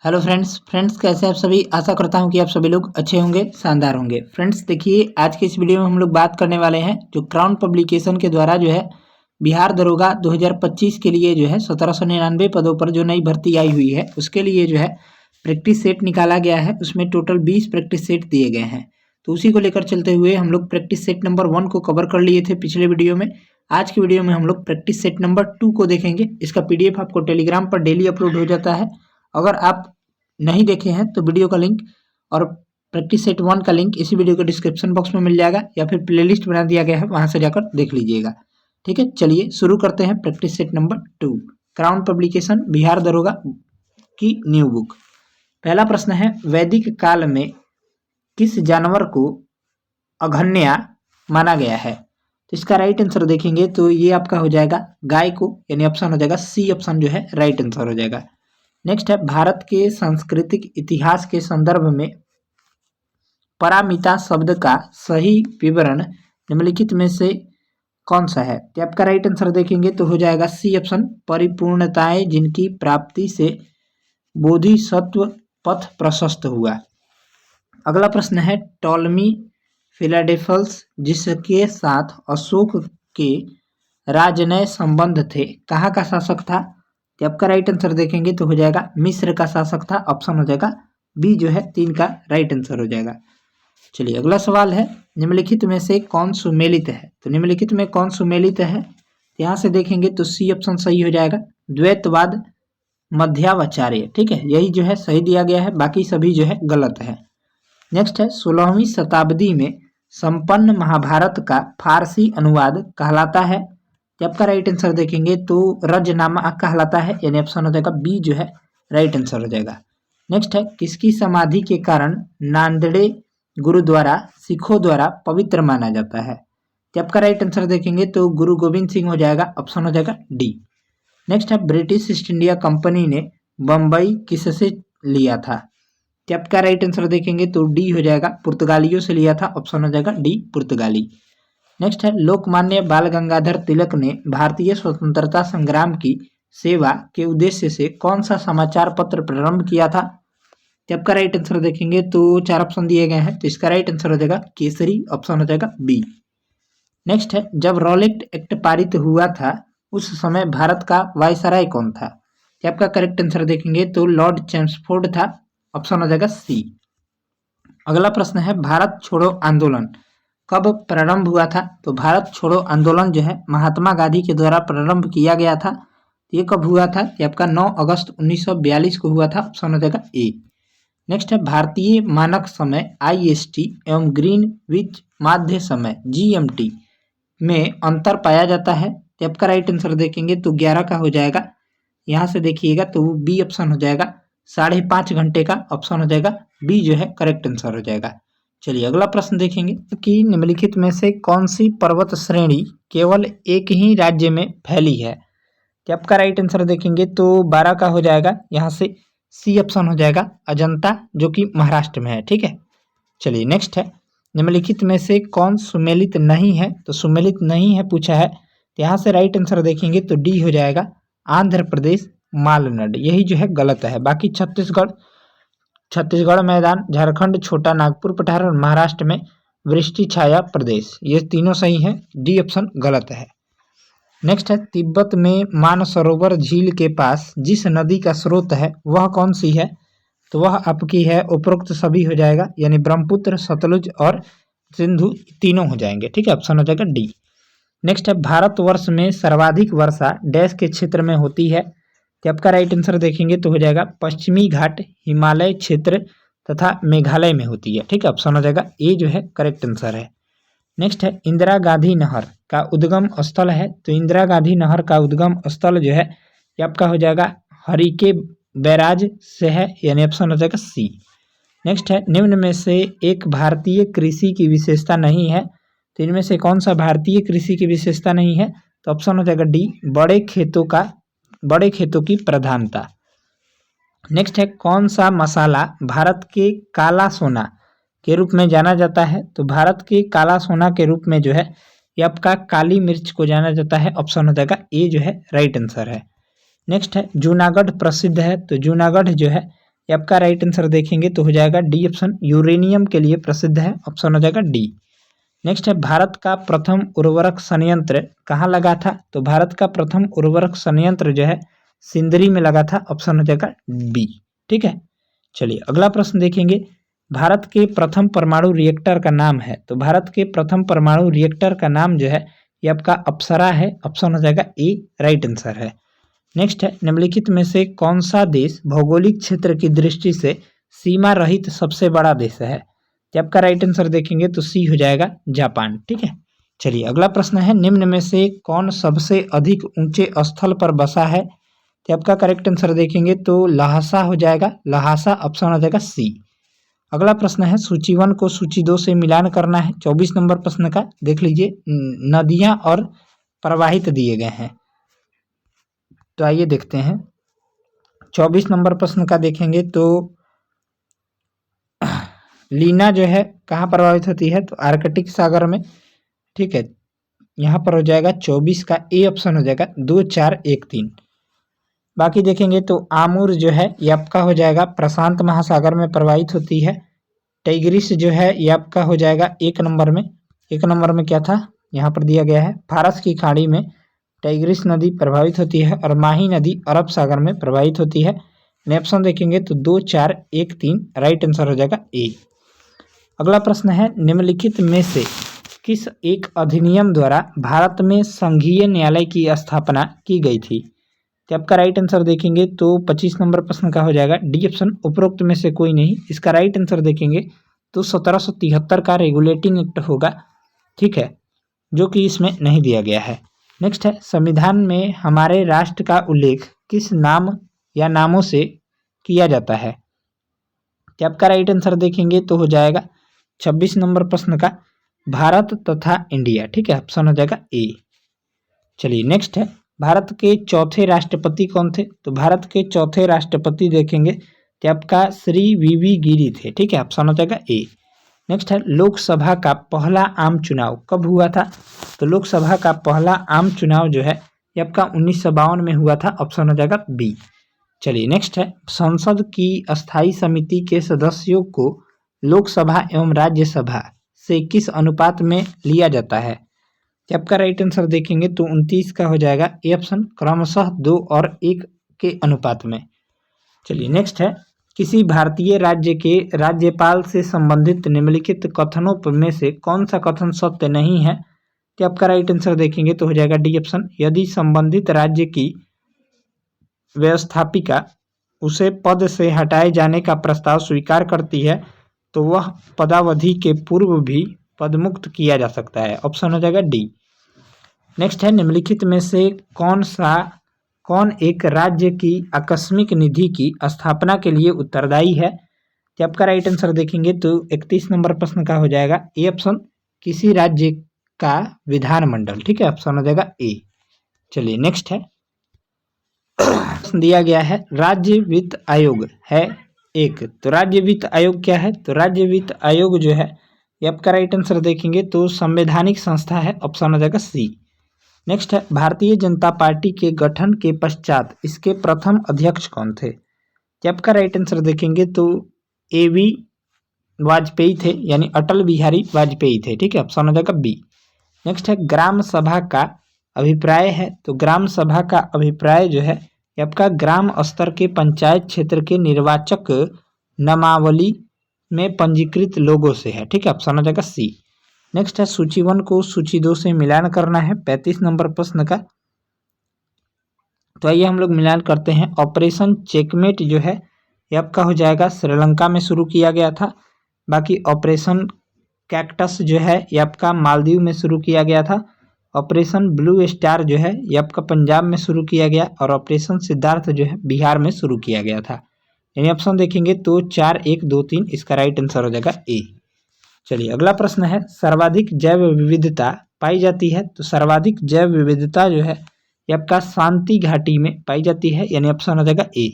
Hello friends कैसे हैं आप सभी। आशा करता हूं कि आप सभी लोग अच्छे होंगे, शानदार होंगे। फ्रेंड्स देखिए, आज के इस वीडियो में हम लोग बात करने वाले हैं जो क्राउन पब्लिकेशन के द्वारा जो है बिहार दरोगा 2025 के लिए जो है 1799 पदों पर जो नई भर्ती आई हुई है उसके लिए जो है प्रैक्टिस सेट निकाला गया है। उसमें टोटल 20 प्रैक्टिस सेट दिए गए हैं, तो उसी को लेकर चलते हुए हम लोग प्रैक्टिस सेट नंबर 1 को कवर कर लिए थे पिछले वीडियो में। आज की वीडियो में हम लोग प्रैक्टिस सेट नंबर 2 को देखेंगे। इसका PDF आपको टेलीग्राम पर डेली अपलोड हो जाता है। अगर आप नहीं देखे हैं तो वीडियो का लिंक और प्रैक्टिस सेट 1 का लिंक इसी वीडियो के डिस्क्रिप्शन बॉक्स में मिल जाएगा, या फिर प्लेलिस्ट बना दिया गया है, वहां से जाकर देख लीजिएगा। ठीक है, चलिए शुरू करते हैं practice set number 2, crown publication Bihar दरोगा की न्यू बुक। पहला प्रश्न है, वैदिक काल में किस जानवर को अघन्या माना गया है? तो इसका राइट आंसर देखेंगे तो ये आपका हो जाएगा गाय को, यानी ऑप्शन हो जाएगा सी ऑप्शन जो है राइट आंसर हो जाएगा। नेक्स्ट है, भारत के सांस्कृतिक इतिहास के संदर्भ में पारमिता शब्द का सही विवरण निम्नलिखित में से कौन सा है? तो आपका राइट आंसर देखेंगे तो हो जाएगा सी ऑप्शन, परिपूर्णताएं जिनकी प्राप्ति से बोधिसत्व पथ प्रशस्त हुआ। अगला प्रश्न है, टॉलमी फिलाडेल्फस जिसके साथ अशोक के राजनय संबंध थे, कहाँ का शासक था? तो आपका राइट आंसर देखेंगे तो हो जाएगा मिस्र का शासक था। ऑप्शन हो जाएगा बी जो है 3 का राइट आंसर हो जाएगा। चलिए अगला सवाल है, निम्नलिखित में से कौन सुमेलित है? तो निम्नलिखित में कौन सुमेलित है? यहाँ से देखेंगे तो सी ऑप्शन सही हो जाएगा, द्वैतवाद मध्यावचार्य। ठीक है, यही जो है सही दिया गया है, बाकी सभी जो है गलत है। नेक्स्ट है, 16वीं शताब्दी में संपन्न महाभारत का फारसी अनुवाद कहलाता है। जब का राइट आंसर देखेंगे तो रजनामा कहलाता है, यानी ऑप्शन हो जाएगा बी जो है राइट आंसर हो जाएगा। नेक्स्ट है, किसकी समाधि के कारण नांदेड़ गुरुद्वारा सिखों द्वारा पवित्र माना जाता है? जब का राइट आंसर देखेंगे तो गुरु गोविंद सिंह हो जाएगा, ऑप्शन हो जाएगा डी। नेक्स्ट है, ब्रिटिश ईस्ट इंडिया कंपनी ने बम्बई किससे लिया था? जब का राइट आंसर देखेंगे तो डी हो जाएगा, पुर्तगालियों से लिया था। ऑप्शन हो जाएगा डी, पुर्तगाली। नेक्स्ट है, लोकमान्य बाल गंगाधर तिलक ने भारतीय स्वतंत्रता संग्राम की सेवा के उद्देश्य से कौन सा समाचार पत्र प्रारंभ किया था? जब का राइट आंसर देखेंगे तो 4 ऑप्शन दिए गए हैं, तो इसका राइट आंसर हो जाएगा केसरी। ऑप्शन हो जाएगा बी। नेक्स्ट है, जब रॉलेट एक्ट पारित हुआ था उस समय भारत का वायसराय कौन था? जब का करेक्ट आंसर देखेंगे तो लॉर्ड चैम्सफोर्ड था। ऑप्शन हो जाएगा सी। अगला प्रश्न है, भारत छोड़ो आंदोलन कब प्रारंभ हुआ था? तो भारत छोड़ो आंदोलन जो है महात्मा गांधी के द्वारा प्रारंभ किया गया था। ये कब हुआ था? ये आपका 9 अगस्त 1942 को हुआ था। ऑप्शन हो जाएगा ए। नेक्स्ट है, भारतीय मानक समय IST एवं ग्रीनविच माध्य समय GMT में अंतर पाया जाता है। जब का राइट आंसर देखेंगे तो 11 का हो जाएगा। यहाँ से देखिएगा तो बी ऑप्शन हो जाएगा, 5.5 घंटे का। ऑप्शन हो जाएगा बी जो है करेक्ट आंसर हो जाएगा। चलिए अगला प्रश्न देखेंगे कि निम्नलिखित में से कौन सी पर्वत श्रेणी केवल एक ही राज्य में फैली है? जब का राइट आंसर देखेंगे तो 12 का हो जाएगा। यहाँ से सी ऑप्शन हो जाएगा, अजंता, जो कि महाराष्ट्र में है। ठीक है, चलिए नेक्स्ट है, निम्नलिखित में से कौन सुमेलित नहीं है? तो सुमेलित नहीं है पूछा है, तो यहाँ से राइट आंसर देखेंगे तो डी हो जाएगा, आंध्र प्रदेश मालनड, यही जो है गलत है। बाकी छत्तीसगढ़ मैदान, झारखंड छोटा नागपुर पठार और महाराष्ट्र में वृष्टि छाया प्रदेश, ये तीनों सही है। डी ऑप्शन गलत है। नेक्स्ट है, तिब्बत में मानसरोवर झील के पास जिस नदी का स्रोत है वह कौन सी है? तो वह आपकी है उपरोक्त सभी हो जाएगा, यानी ब्रह्मपुत्र, सतलुज और सिंधु तीनों हो जाएंगे। ठीक है, ऑप्शन हो जाएगा डी। नेक्स्ट है, भारतवर्ष में सर्वाधिक वर्षा डैश के क्षेत्र में होती है? तो आपका राइट आंसर देखेंगे तो हो जाएगा पश्चिमी घाट, हिमालय क्षेत्र तथा मेघालय में होती है। ठीक है, ऑप्शन हो जाएगा ए जो है करेक्ट आंसर है। नेक्स्ट है, इंदिरा गांधी नहर का उद्गम स्थल है? तो इंदिरा गांधी नहर का उद्गम स्थल जो है ये आपका हो जाएगा हरिके बैराज से है, यानी ऑप्शन हो जाएगा सी। नेक्स्ट है, निम्न में से एक भारतीय कृषि की विशेषता नहीं है, तो इनमें से कौन सा भारतीय कृषि की विशेषता नहीं है? तो ऑप्शन हो जाएगा डी, बड़े खेतों की प्रधानता। नेक्स्ट है, कौन सा मसाला भारत के काला सोना के रूप में जाना जाता है? तो भारत के काला सोना के रूप में जो है ये आपका काली मिर्च को जाना जाता है। ऑप्शन हो जाएगा ए जो है राइट आंसर है। नेक्स्ट है, जूनागढ़ प्रसिद्ध है? तो जूनागढ़ जो है ये आपका राइट आंसर देखेंगे तो हो जाएगा डी ऑप्शन, यूरेनियम के लिए प्रसिद्ध है, ऑप्शन हो जाएगा डी। नेक्स्ट है भारत का प्रथम उर्वरक संयंत्र कहाँ लगा था? तो भारत का प्रथम उर्वरक संयंत्र जो है सिंदरी में लगा था, ऑप्शन हो जाएगा बी। ठीक है, चलिए अगला प्रश्न देखेंगे। भारत के प्रथम परमाणु रिएक्टर का नाम है, तो भारत के प्रथम परमाणु रिएक्टर का नाम जो है ये आपका अप्सरा है, ऑप्शन हो जाएगा ए, राइट आंसर है। नेक्स्ट है निम्नलिखित में से कौन सा देश भौगोलिक क्षेत्र की दृष्टि से सीमा रहित सबसे बड़ा देश है? जब आपका राइट आंसर देखेंगे तो सी हो जाएगा जापान। ठीक है, चलिए अगला प्रश्न है निम्न में से कौन सबसे अधिक ऊंचे स्थल पर बसा है? तो आपका करेक्ट आंसर देखेंगे तो लहासा हो जाएगा, लहासा, ऑप्शन हो जाएगा सी। अगला प्रश्न है सूची 1 को सूची 2 से मिलान करना है, 24 नंबर प्रश्न का देख लीजिए। नदियां और प्रवाहित दिए गए हैं, तो आइए देखते हैं। 24 नंबर प्रश्न का देखेंगे तो लीना जो है कहाँ प्रभावित होती है? तो आर्कटिक सागर में। ठीक है, यहाँ पर हो जाएगा 24 का ए ऑप्शन हो जाएगा 2, 4, 1, 3। बाकी देखेंगे तो आमूर जो है ये आपका हो जाएगा प्रशांत महासागर में प्रवाहित होती है। टाइग्रिस जो है ये आपका हो जाएगा 1 नंबर में। 1 नंबर में क्या था, यहाँ पर दिया गया है फारस की खाड़ी में टाइग्रिस नदी प्रभावित होती है और माही नदी अरब सागर में प्रवाहित होती है। ऑप्शन देखेंगे तो 2, 4, 1, 3, राइट आंसर हो जाएगा ए। अगला प्रश्न है निम्नलिखित में से किस एक अधिनियम द्वारा भारत में संघीय न्यायालय की स्थापना की गई थी? तो आपका राइट आंसर देखेंगे तो 25 नंबर प्रश्न का हो जाएगा डी ऑप्शन, उपरोक्त में से कोई नहीं। इसका राइट आंसर देखेंगे तो 1773 का रेगुलेटिंग एक्ट होगा। ठीक है, जो कि इसमें नहीं दिया गया है। नेक्स्ट है संविधान में हमारे राष्ट्र का उल्लेख किस नाम या नामों से किया जाता है? तो आपका राइट आंसर देखेंगे तो हो जाएगा 26 नंबर प्रश्न का भारत तथा इंडिया। ठीक है, ऑप्शन हो जाएगा ए। चलिए नेक्स्ट है भारत के चौथे राष्ट्रपति कौन थे? तो भारत के चौथे राष्ट्रपति देखेंगे तो आपका श्री वी गिरी थे। ठीक है, ऑप्शन हो जाएगा ए। नेक्स्ट है लोकसभा का पहला आम चुनाव कब हुआ था? तो लोकसभा का पहला आम चुनाव जो है ये आपका 1952 में हुआ था, ऑप्शन हो जाएगा बी। चलिए नेक्स्ट है संसद की अस्थायी समिति के सदस्यों को लोकसभा एवं राज्यसभा से किस अनुपात में लिया जाता है? आपका राइट आंसर देखेंगे तो 29 का हो जाएगा ए ऑप्शन, क्रमशः 2 और 1 के अनुपात में। चलिए नेक्स्ट है किसी भारतीय राज्य के राज्यपाल से संबंधित निम्नलिखित कथनों में से कौन सा कथन सत्य नहीं है? तो आपका राइट आंसर देखेंगे तो हो जाएगा डी ऑप्शन, यदि संबंधित राज्य की व्यवस्थापिका उसे पद से हटाए जाने का प्रस्ताव स्वीकार करती है तो वह पदावधि के पूर्व भी पदमुक्त किया जा सकता है, ऑप्शन हो जाएगा डी। नेक्स्ट है निम्नलिखित में से कौन एक राज्य की आकस्मिक निधि की स्थापना के लिए उत्तरदायी है? तो आपका राइट आंसर देखेंगे तो 31 नंबर प्रश्न का हो जाएगा ए ऑप्शन, किसी राज्य का विधानमंडल। ठीक है, ऑप्शन हो जाएगा ए। चलिए नेक्स्ट है दिया गया है राज्य वित्त आयोग है एक, तो राज्य वित्त आयोग क्या है? तो राज्य वित्त आयोग जो है ये आपका राइट आंसर देखेंगे तो संवैधानिक संस्था है, ऑप्शन हो जाएगा सी। नेक्स्ट है भारतीय जनता पार्टी के गठन के पश्चात इसके प्रथम अध्यक्ष कौन थे? तो आपका राइट आंसर देखेंगे तो ए.वी. वाजपेयी थे, यानी अटल बिहारी वाजपेयी थे। ठीक है, ऑप्शन हो जाएगा बी। नेक्स्ट है ग्राम सभा का अभिप्राय है, तो ग्राम सभा का अभिप्राय जो है ये आपका ग्राम स्तर के पंचायत क्षेत्र के निर्वाचक नामावली में पंजीकृत लोगों से है। ठीक है, ऑप्शन हो जाएगा सी। नेक्स्ट है सूची 1 को सूची 2 से मिलान करना है, 35 नंबर प्रश्न का। तो आइए हम लोग मिलान करते हैं। ऑपरेशन चेकमेट जो है ये आपका हो जाएगा श्रीलंका में शुरू किया गया था। बाकी ऑपरेशन कैक्टस जो है ये आपका मालदीव में शुरू किया गया था। ऑपरेशन ब्लू स्टार जो है ये आपका पंजाब में शुरू किया गया, और ऑपरेशन सिद्धार्थ जो है बिहार में शुरू किया गया था। यानी ऑप्शन देखेंगे तो 4, 1, 2, 3 इसका राइट आंसर हो जाएगा ए। चलिए अगला प्रश्न है सर्वाधिक जैव विविधता पाई जाती है, तो सर्वाधिक जैव विविधता जो है ये आपका शांति घाटी में पाई जाती है, यानी ऑप्शन हो जाएगा ए।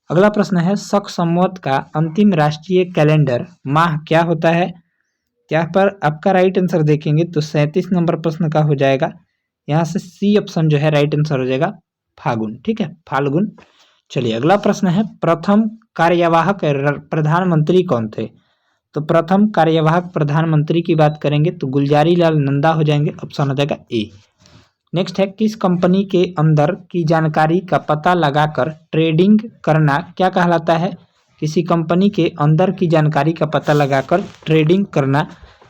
अगला प्रश्न है शक संवत का अंतिम राष्ट्रीय कैलेंडर माह क्या होता है? यहाँ पर आपका राइट आंसर देखेंगे तो 37 नंबर प्रश्न का हो जाएगा यहाँ से सी ऑप्शन जो है राइट आंसर हो जाएगा फाल्गुन। ठीक है, फाल्गुन। चलिए अगला प्रश्न है, प्रथम कार्यवाहक प्रधानमंत्री कौन थे? तो प्रथम कार्यवाहक प्रधानमंत्री की बात करेंगे तो गुलजारी लाल नंदा हो जाएंगे, ऑप्शन हो जाएगा ए। नेक्स्ट है, किस कंपनी के अंदर की जानकारी का पता लगाकर ट्रेडिंग करना क्या कहलाता है? किसी कंपनी के अंदर की जानकारी का पता लगाकर ट्रेडिंग करना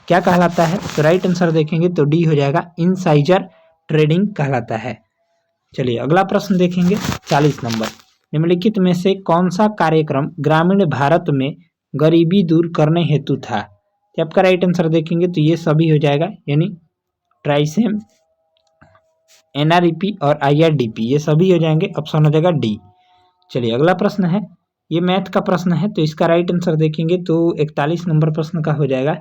क्या कहलाता है? तो राइट आंसर देखेंगे तो डी हो जाएगा, इनसाइजर ट्रेडिंग कहलाता है। चलिए अगला प्रश्न देखेंगे 40 नंबर, निम्नलिखित में से कौन सा कार्यक्रम ग्रामीण भारत में गरीबी दूर करने हेतु था? तो आपका राइट आंसर देखेंगे तो ये सभी हो जाएगा, यानी ट्राइसेम, एनआरईपी और आईआरडीपी ये सभी हो जाएंगे, ऑप्शन हो जाएगा डी। चलिए अगला प्रश्न है, ये मैथ का प्रश्न है तो इसका राइट आंसर देखेंगे तो 41 नंबर प्रश्न का हो जाएगा।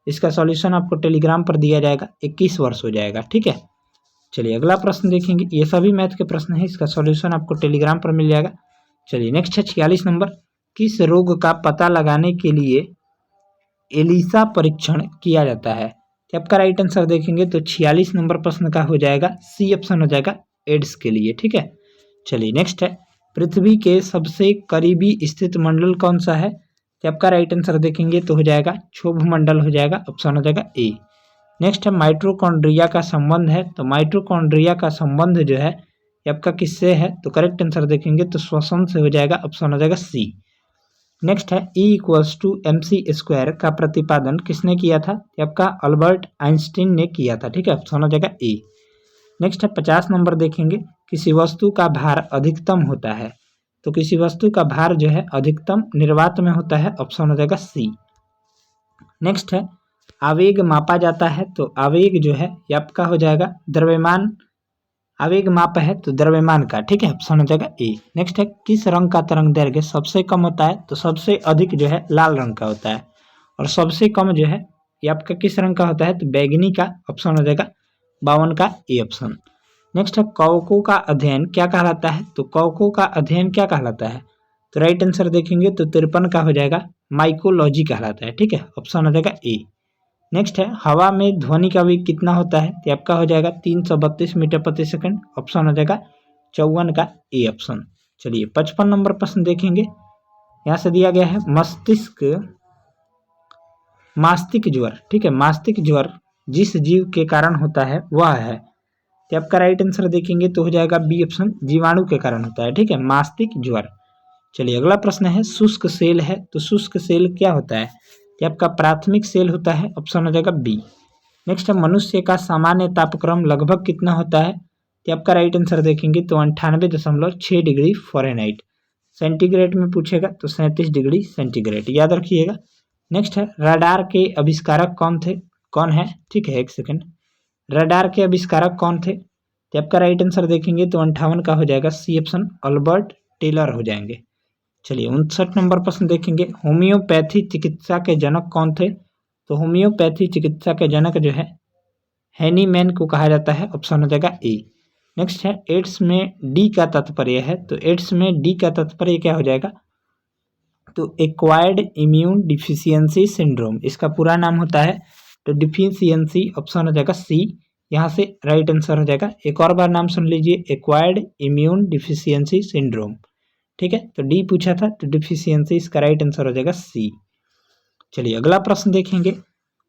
इसका सॉल्यूशन आपको टेलीग्राम पर दिया जाएगा, 21 वर्ष हो जाएगा, ठीक है। चलिए अगला प्रश्न देखेंगे, ये सभी मैथ के प्रश्न है, इसका सॉल्यूशन आपको टेलीग्राम पर मिल जाएगा। चलिए नेक्स्ट है 46 नंबर, किस रोग का पता लगाने के लिए एलिसा परीक्षण किया जाता है? तो आपका राइट आंसर देखेंगे तो 46 नंबर प्रश्न का हो जाएगा सी, ऑप्शन हो जाएगा एड्स के लिए, ठीक है। चलिए नेक्स्ट है, पृथ्वी के सबसे करीबी स्थित मंडल कौन सा है? तो आपका राइट आंसर देखेंगे तो हो जाएगा क्षोभ मंडल हो जाएगा, ऑप्शन हो जाएगा ए। नेक्स्ट है, माइटोकॉन्ड्रिया का संबंध है, तो माइटोकॉन्ड्रिया का संबंध जो है ये आपका किससे है? तो करेक्ट आंसर देखेंगे तो श्वसन से हो जाएगा, ऑप्शन हो जाएगा सी। नेक्स्ट है, E=mc² का प्रतिपादन किसने किया था? ये आपका अल्बर्ट आइंस्टीन ने किया था, ठीक है, ऑप्शन हो जाएगा ए। नेक्स्ट है 50 नंबर देखेंगे, किसी वस्तु का भार अधिकतम होता है, तो किसी वस्तु का भार जो है अधिकतम निर्वात में होता है, ऑप्शन हो जाएगा सी। नेक्स्ट है, आवेग मापा जाता है, तो आवेग जो है ये आपका हो जाएगा द्रव्यमान, आवेग माप है तो द्रव्यमान का, ठीक है, ऑप्शन हो जाएगा ए। नेक्स्ट है, किस रंग का तरंग दैर्घ्य सबसे कम होता है? तो सबसे अधिक जो है लाल रंग का होता है, और सबसे कम जो है ये आपका किस रंग का होता है? तो बैगनी का, ऑप्शन हो जाएगा 52 का ए ऑप्शन। नेक्स्ट है, कवकों का अध्ययन क्या कहलाता है? तो कवकों का अध्ययन क्या कहलाता है? तो राइट आंसर देखेंगे तो 53 का हो जाएगा माइकोलॉजी कहलाता है, ठीक है, ऑप्शन हो जाएगा ए। नेक्स्ट है, हवा में ध्वनि का वेग कितना होता है? तो आपका हो जाएगा 332 मीटर प्रति सेकंड, ऑप्शन हो जाएगा 54 का ए ऑप्शन। चलिए 55 नंबर प्रश्न देखेंगे, यहाँ से दिया गया है मास्तिक ज्वर, ठीक है, मास्तिक ज्वर जिस जीव के कारण होता है वह है, तो आपका राइट आंसर देखेंगे तो हो जाएगा बी ऑप्शन, जीवाणु के कारण होता है, ठीक है, मास्तिक ज्वर। चलिए अगला प्रश्न है, शुष्क सेल है, तो शुष्क सेल क्या होता है? ये आपका प्राथमिक सेल होता है, ऑप्शन हो जाएगा बी। नेक्स्ट है, मनुष्य का सामान्य तापक्रम लगभग कितना होता है? ये आपका राइट आंसर देखेंगे तो 98.6 डिग्री फ़ारेनहाइट। सेंटीग्रेड में पूछेगा तो 37 डिग्री सेंटीग्रेड, याद रखिएगा। नेक्स्ट है, रडार के आविष्कारक कौन है? ठीक है, एक सेकेंड, रडार के आविष्कारक कौन थे? तो आपका राइट आंसर देखेंगे तो 58 का हो जाएगा सी ऑप्शन, अल्बर्ट टेलर हो जाएंगे। चलिए 59 नंबर प्रश्न देखेंगे, होम्योपैथी चिकित्सा के जनक कौन थे? तो होम्योपैथी चिकित्सा के जनक जो है हैनीमैन को कहा जाता है, ऑप्शन हो जाएगा ए। नेक्स्ट है, एड्स में डी का तात्पर्य है, तो एड्स में डी का तात्पर्य क्या हो जाएगा? तो एक्वायर्ड इम्यून डिफिशियंसी सिंड्रोम, इसका पूरा नाम होता है, तो डिफिशियंसी, ऑप्शन हो जाएगा सी, यहाँ से राइट आंसर हो जाएगा। एक और बार नाम सुन लीजिए, एक्वायर्ड इम्यून डिफिशियंसी सिंड्रोम, ठीक है, तो डी पूछा था तो डिफिशियंसी, इसका राइट आंसर हो जाएगा सी। चलिए अगला प्रश्न देखेंगे,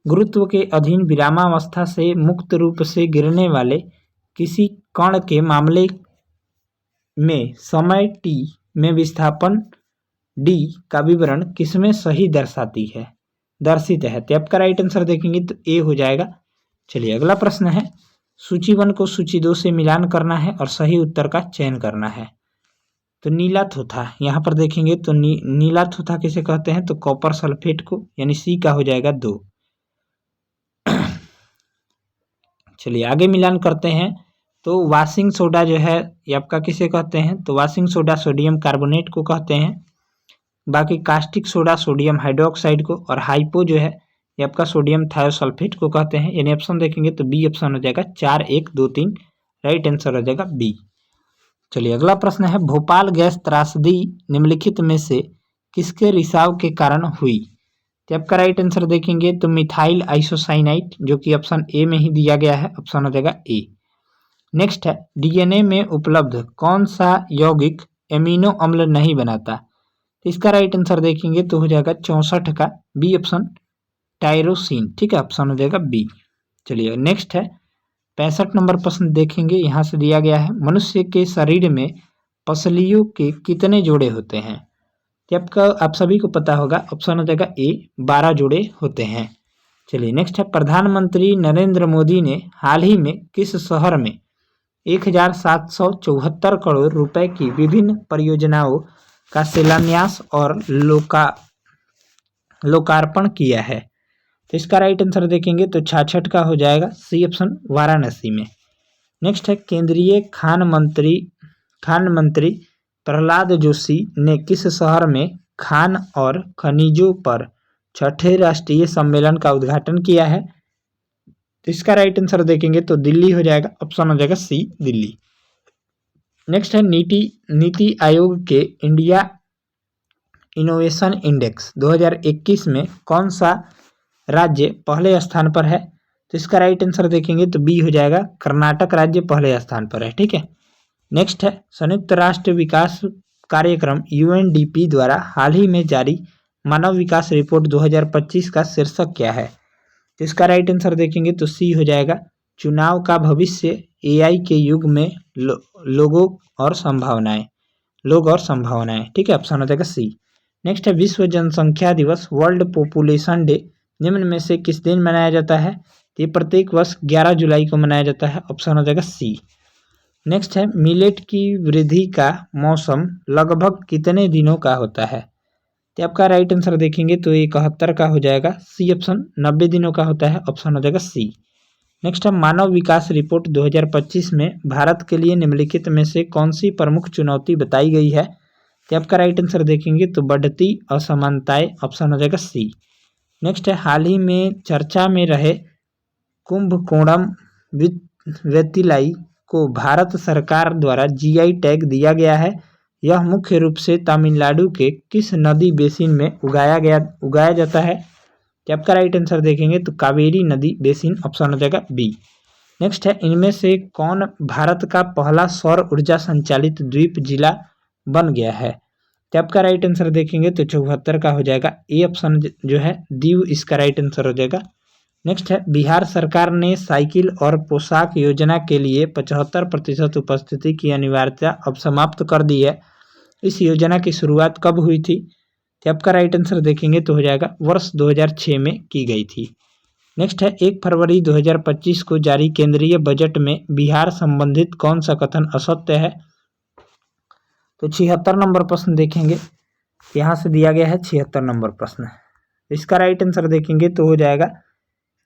गुरुत्व के अधीन विरामावस्था से मुक्त रूप से गिरने वाले किसी कण के मामले में समय टी में विस्थापन डी का विवरण किसमें सही दर्शित है? तो आपका राइट आंसर देखेंगे तो ए हो जाएगा। चलिए अगला प्रश्न है, सूची 1 को सूची 2 से मिलान करना है और सही उत्तर का चयन करना है। तो नीला थोथा, यहाँ पर देखेंगे तो नीला थोथा किसे कहते हैं? तो कॉपर सल्फेट को, यानी सी का हो जाएगा 2। चलिए आगे मिलान करते हैं, तो वाशिंग सोडा जो है ये आपका किसे कहते हैं? तो वाशिंग सोडा सोडियम कार्बोनेट को कहते हैं। बाकी कास्टिक सोडा सोडियम हाइड्रोक्साइड को, और हाइपो जो है ये आपका सोडियम थायोसल्फेट को कहते हैं। यानी ऑप्शन देखेंगे तो बी ऑप्शन हो जाएगा 4, 1, 2, 3, राइट आंसर हो जाएगा बी। चलिए अगला प्रश्न है, भोपाल गैस त्रासदी निम्नलिखित में से किसके रिसाव के कारण हुई? तो आपका राइट आंसर देखेंगे तो मिथाइल आइसोसाइनाइट, जो कि ऑप्शन ए में ही दिया गया है, ऑप्शन हो जाएगा ए। नेक्स्ट है, डीएनए में उपलब्ध कौन सा यौगिक एमिनो अम्ल नहीं बनाता। तो इसका राइट आंसर देखेंगे तो हो जाएगा 64 का बी ऑप्शन टायरोसिन। ठीक है, ऑप्शन हो जाएगा बी। चलिए नेक्स्ट है 65 नंबर प्रश्न देखेंगे। यहाँ से दिया गया है मनुष्य के शरीर में पसलियों के कितने जोड़े होते हैं। तो आपका आप सभी को पता होगा, ऑप्शन हो जाएगा ए 12 जोड़े होते हैं। चलिए नेक्स्ट है प्रधानमंत्री नरेंद्र मोदी ने हाल ही में किस शहर में 1774 करोड़ रुपए की विभिन्न परियोजनाओं का शिलान्यास और लोकार्पण किया है। तो इसका राइट आंसर देखेंगे तो 66 का हो जाएगा सी ऑप्शन वाराणसी में। नेक्स्ट है केंद्रीय खान मंत्री प्रहलाद जोशी ने किस शहर में खान और खनिजों पर छठे राष्ट्रीय सम्मेलन का उद्घाटन किया है। तो इसका राइट आंसर देखेंगे तो दिल्ली हो जाएगा, ऑप्शन हो जाएगा सी दिल्ली। नेक्स्ट है नीति आयोग के इंडिया इनोवेशन इंडेक्स 2021 में कौन सा राज्य पहले स्थान पर है। तो इसका राइट आंसर देखेंगे तो बी हो जाएगा, कर्नाटक राज्य पहले स्थान पर है। ठीक है, नेक्स्ट है संयुक्त राष्ट्र विकास कार्यक्रम यूएनडीपी द्वारा हाल ही में जारी मानव विकास रिपोर्ट 2025 का शीर्षक क्या है। तो इसका राइट आंसर देखेंगे तो सी हो जाएगा, चुनाव का भविष्य एआई के युग में लोग और संभावनाएं। ठीक है, ऑप्शन हो जाएगा सी। नेक्स्ट है विश्व जनसंख्या दिवस वर्ल्ड पॉपुलेशन डे निम्न में से किस दिन मनाया जाता है। ये प्रत्येक वर्ष 11 जुलाई को मनाया जाता है, ऑप्शन हो जाएगा सी। नेक्स्ट है मिलेट की वृद्धि का मौसम लगभग कितने दिनों का होता है। तो आपका राइट आंसर देखेंगे तो 71 का हो जाएगा, सी ऑप्शन 90 दिनों का होता है, ऑप्शन हो जाएगा सी। नेक्स्ट है मानव विकास रिपोर्ट 2025 में भारत के लिए निम्नलिखित में से कौन सी प्रमुख चुनौती बताई गई है। तो आपका राइट आंसर देखेंगे तो बढ़ती असमानताएं, ऑप्शन हो जाएगा सी। नेक्स्ट है हाल ही में चर्चा में रहे कुंभकोणम वेतिलाई को भारत सरकार द्वारा जीआई टैग दिया गया है। यह मुख्य रूप से तमिलनाडु के किस नदी बेसिन में उगाया जाता है। तो आपका राइट आंसर देखेंगे तो कावेरी नदी बेसिन, ऑप्शन हो जाएगा बी। नेक्स्ट है इनमें से कौन भारत का पहला सौर ऊर्जा संचालित द्वीप जिला बन गया है। तो आपका राइट आंसर देखेंगे तो 74 का हो जाएगा, ए ऑप्शन जो है दीव इसका राइट आंसर हो जाएगा। नेक्स्ट है बिहार सरकार ने साइकिल और पोशाक योजना के लिए 75% उपस्थिति की अनिवार्यता अब समाप्त कर दी है। इस योजना की शुरुआत कब हुई थी। तो आपका राइट आंसर देखेंगे तो हो जाएगा वर्ष 2006 में की गई थी। नेक्स्ट है 1 फरवरी 2025 को जारी केंद्रीय बजट में बिहार संबंधित कौन सा कथन असत्य है। तो 76 नंबर प्रश्न देखेंगे, यहाँ से दिया गया है 76 नंबर प्रश्न। इसका राइट आंसर देखेंगे तो हो जाएगा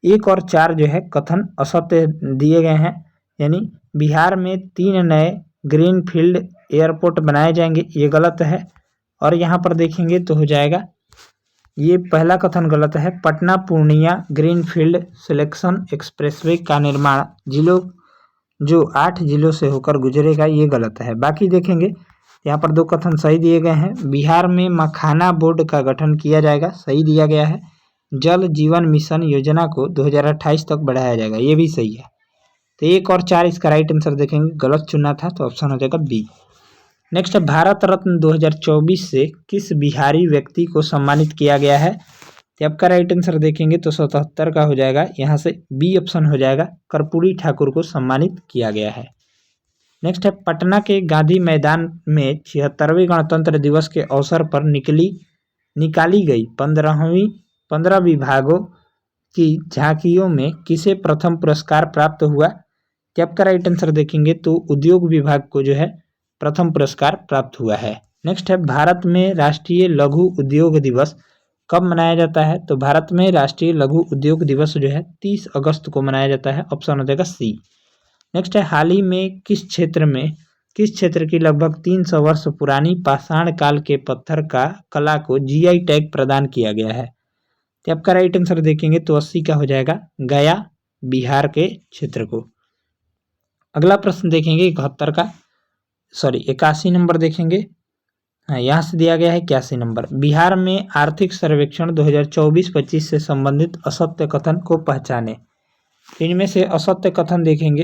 1 और 4 जो है कथन असत्य दिए गए हैं। यानी बिहार में 3 नए ग्रीनफील्ड एयरपोर्ट बनाए जाएंगे, ये गलत है। और यहाँ पर देखेंगे तो हो जाएगा, ये पहला कथन गलत है। Patna Purnia greenfield selection expressway का निर्माण जो 8 जिलों से होकर गुजरेगा, ये गलत है। बाकी देखेंगे यहाँ पर 2 कथन सही दिए गए हैं। बिहार में मखाना बोर्ड का गठन किया जाएगा, सही दिया गया है। जल जीवन मिशन योजना को 2028 तक बढ़ाया जाएगा, ये भी सही है। तो 1 और 4 इसका राइट आंसर देखेंगे, गलत चुना था तो ऑप्शन हो जाएगा बी। नेक्स्ट भारत रत्न 2024 से किस बिहारी व्यक्ति को सम्मानित किया गया है। तो आपका राइट आंसर देखेंगे तो 77 का हो जाएगा, यहाँ से बी ऑप्शन हो जाएगा, कर्पूरी ठाकुर को सम्मानित किया गया है। नेक्स्ट है पटना के गांधी मैदान में 76वें गणतंत्र दिवस के अवसर पर निकाली गई 15 विभागों की झांकियों में किसे प्रथम पुरस्कार प्राप्त हुआ। तो आपका राइट आंसर देखेंगे तो उद्योग विभाग को जो है प्रथम पुरस्कार प्राप्त हुआ है। नेक्स्ट है भारत में राष्ट्रीय लघु उद्योग दिवस कब मनाया जाता है। तो भारत में राष्ट्रीय लघु उद्योग दिवस जो है 30 अगस्त को मनाया जाता है, ऑप्शन हो जाएगा सी। नेक्स्ट है हाल ही में किस क्षेत्र की लगभग 300 वर्ष पुरानी पाषाण काल के पत्थर का कला को जीआई टैग प्रदान किया गया है। तो आपका राइट आंसर देखेंगे तो 80 का हो जाएगा, गया बिहार के क्षेत्र को। अगला प्रश्न देखेंगे 81 नंबर देखेंगे। हाँ, यहाँ से दिया गया है 81 नंबर। बिहार में आर्थिक सर्वेक्षण 2024-25 से संबंधित असत्य कथन को पहचाने। इनमें से असत्य कथन देखेंगे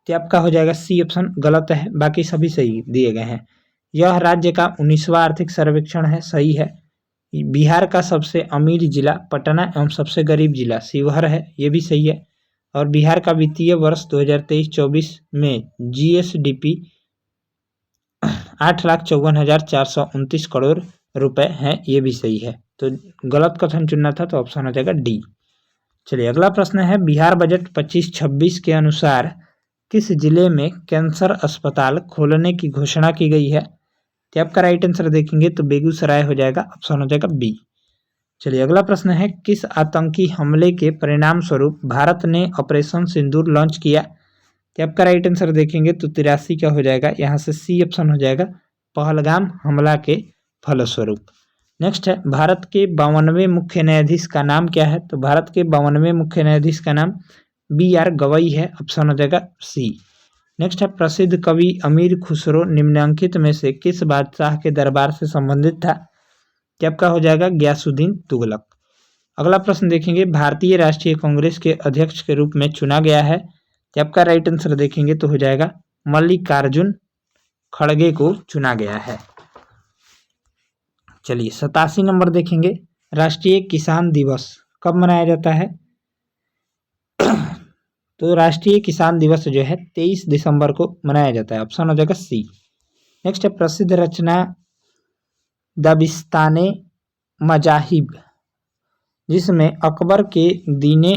तो आपका हो जाएगा सी ऑप्शन गलत है, बाकी सभी सही दिए गए हैं। यह राज्य का 19वां आर्थिक सर्वेक्षण है, सही है। बिहार का सबसे अमीर जिला पटना एवं सबसे गरीब जिला शिवहर है, ये भी सही है। और बिहार का वित्तीय वर्ष 2023-24 में जीएसडीपी 8,54,429 करोड़ रुपए हैं, ये भी सही है। तो गलत कथन चुनना था, तो ऑप्शन हो जाएगा डी। चलिए अगला प्रश्न है, बिहार बजट 25-26 के अनुसार किस जिले में कैंसर अस्पताल खोलने की घोषणा की गई है? तो आपका राइट आंसर देखेंगे तो बेगूसराय हो जाएगा, ऑप्शन हो जाएगा बी। चलिए अगला प्रश्न है, किस आतंकी हमले के परिणाम स्वरूप भारत ने ऑपरेशन सिंदूर लॉन्च किया? तो आपका राइट आंसर देखेंगे तो 83 का हो जाएगा, यहाँ से सी ऑप्शन हो जाएगा, पहलगाम हमला के फलस्वरूप। नेक्स्ट है, भारत के 52वें मुख्य न्यायाधीश का नाम क्या है? तो भारत के 52वें मुख्य न्यायाधीश का नाम BR गवई है, ऑप्शन हो जाएगा सी। नेक्स्ट है, प्रसिद्ध कवि अमीर खुसरो निम्नलिखित में से किस बादशाह के दरबार से संबंधित था? क्या आपका हो जाएगा गयासुद्दीन तुगलक। अगला प्रश्न देखेंगे, भारतीय राष्ट्रीय कांग्रेस के अध्यक्ष के रूप में चुना गया है? क्या आपका राइट आंसर देखेंगे तो हो जाएगा मल्लिकार्जुन खड़गे को चुना गया है। चलिए 87 नंबर देखेंगे, राष्ट्रीय किसान दिवस कब मनाया जाता है? तो राष्ट्रीय किसान दिवस जो है 23 दिसंबर को मनाया जाता है, ऑप्शन हो जाएगा सी। नेक्स्ट है, प्रसिद्ध रचना दबिस्ताने मजाहिब जिसमें अकबर के दीने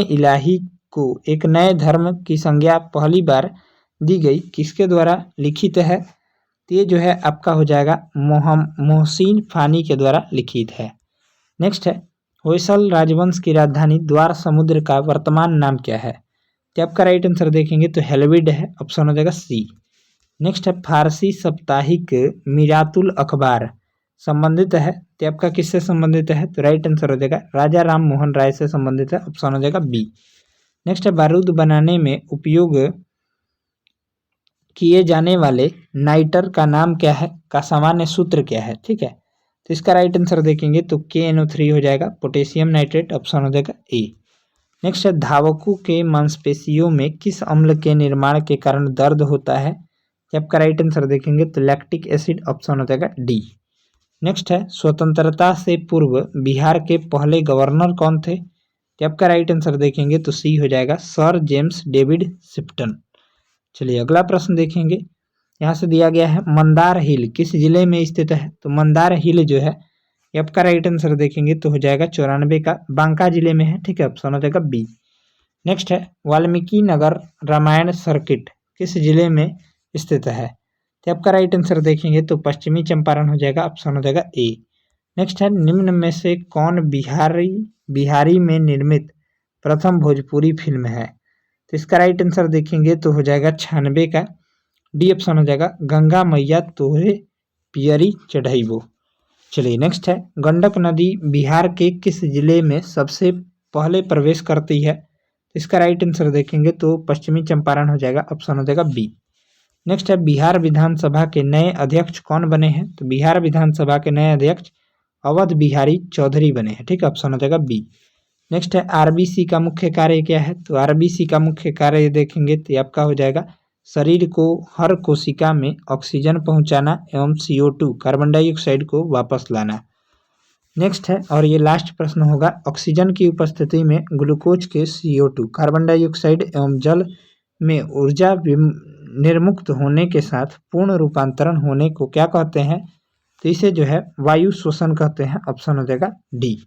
इलाही को एक नए धर्म की संज्ञा पहली बार दी गई, किसके द्वारा लिखित है? तो ये जो है आपका हो जाएगा मोहसिन फानी के द्वारा लिखित है। नेक्स्ट है, होयसल राजवंश की राजधानी द्वार समुद्र का वर्तमान नाम क्या है? तो आपका राइट आंसर देखेंगे तो हेलविड है, ऑप्शन हो जाएगा सी। नेक्स्ट है, फारसी साप्ताहिक मिरातुल अखबार संबंधित है, तो आपका किससे संबंधित है? तो राइट आंसर हो जाएगा राजा राम मोहन राय से संबंधित है, ऑप्शन हो जाएगा बी। नेक्स्ट है, बारूद बनाने में उपयोग किए जाने वाले नाइटर का नाम क्या है, का सामान्य सूत्र क्या है? ठीक है, तो इसका राइट आंसर देखेंगे तो KNO3 हो जाएगा, पोटेशियम नाइट्रेट, ऑप्शन हो जाएगा ए। नेक्स्ट है, धावकों के मांसपेशियों में किस अम्ल के निर्माण के कारण दर्द होता है? आपका राइट आंसर देखेंगे तो लैक्टिक एसिड, ऑप्शन हो जाएगा डी। नेक्स्ट है, स्वतंत्रता से पूर्व बिहार के पहले गवर्नर कौन थे? आपका राइट आंसर देखेंगे तो सी हो जाएगा, सर जेम्स डेविड शिफ्टन। चलिए अगला प्रश्न देखेंगे, यहाँ से दिया गया है, मंदार हिल किस जिले में स्थित है? तो मंदार हिल जो है आपका राइट आंसर देखेंगे तो हो जाएगा 94 का, बांका जिले में है, ठीक है, ऑप्शन हो जाएगा बी। नेक्स्ट है, वाल्मीकि नगर रामायण सर्किट किस जिले में स्थित है? तो आपका राइट आंसर देखेंगे तो पश्चिमी चंपारण हो जाएगा, ऑप्शन हो जाएगा ए। नेक्स्ट है, निम्न में से कौन बिहारी में निर्मित प्रथम भोजपुरी फिल्म है? तो इसका राइट आंसर देखेंगे तो हो जाएगा 96 का, डी ऑप्शन हो जाएगा, गंगा मैया तोहरे पियरी चढ़ाइबो। चलिए नेक्स्ट है, गंडक नदी बिहार के किस जिले में सबसे पहले प्रवेश करती है? इसका राइट आंसर देखेंगे तो पश्चिमी चंपारण हो जाएगा, ऑप्शन हो जाएगा बी। नेक्स्ट है, बिहार विधानसभा के नए अध्यक्ष कौन बने हैं? तो बिहार विधानसभा के नए अध्यक्ष अवध बिहारी चौधरी बने हैं, ठीक है, ऑप्शन हो जाएगा बी। नेक्स्ट है, RBC का मुख्य कार्य क्या है? तो RBC का मुख्य कार्य देखेंगे तो आपका हो जाएगा, शरीर को हर कोशिका में ऑक्सीजन पहुंचाना एवं CO2 कार्बन डाइऑक्साइड को वापस लाना। नेक्स्ट है, और ये लास्ट प्रश्न होगा, ऑक्सीजन की उपस्थिति में ग्लूकोज के CO2 कार्बन डाइऑक्साइड एवं जल में ऊर्जा निर्मुक्त होने के साथ पूर्ण रूपांतरण होने को क्या कहते हैं? तो इसे जो है वायु श्वसन कहते हैं, ऑप्शन हो जाएगा डी,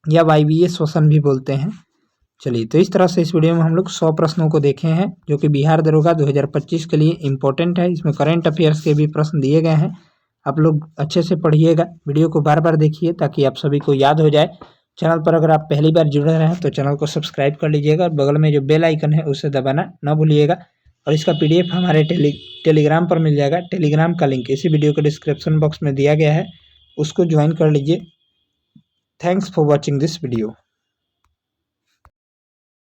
या वायवीय श्वसन भी बोलते हैं। चलिए, तो इस तरह से इस वीडियो में हम लोग 100 प्रश्नों को देखे हैं जो कि बिहार दरोगा 2025 के लिए इम्पोर्टेंट है। इसमें करंट अफेयर्स के भी प्रश्न दिए गए हैं, आप लोग अच्छे से पढ़िएगा, वीडियो को बार बार देखिए ताकि आप सभी को याद हो जाए। चैनल पर अगर आप पहली बार जुड़े रहे हैं तो चैनल को सब्सक्राइब कर लीजिएगा और बगल में जो बेल आइकन है उसे दबाना न भूलिएगा। और इसका PDF हमारे टेलीग्राम पर मिल जाएगा, टेलीग्राम का लिंक इसी वीडियो के डिस्क्रिप्शन बॉक्स में दिया गया है, उसको ज्वाइन कर लीजिए। Thanks for watching this video.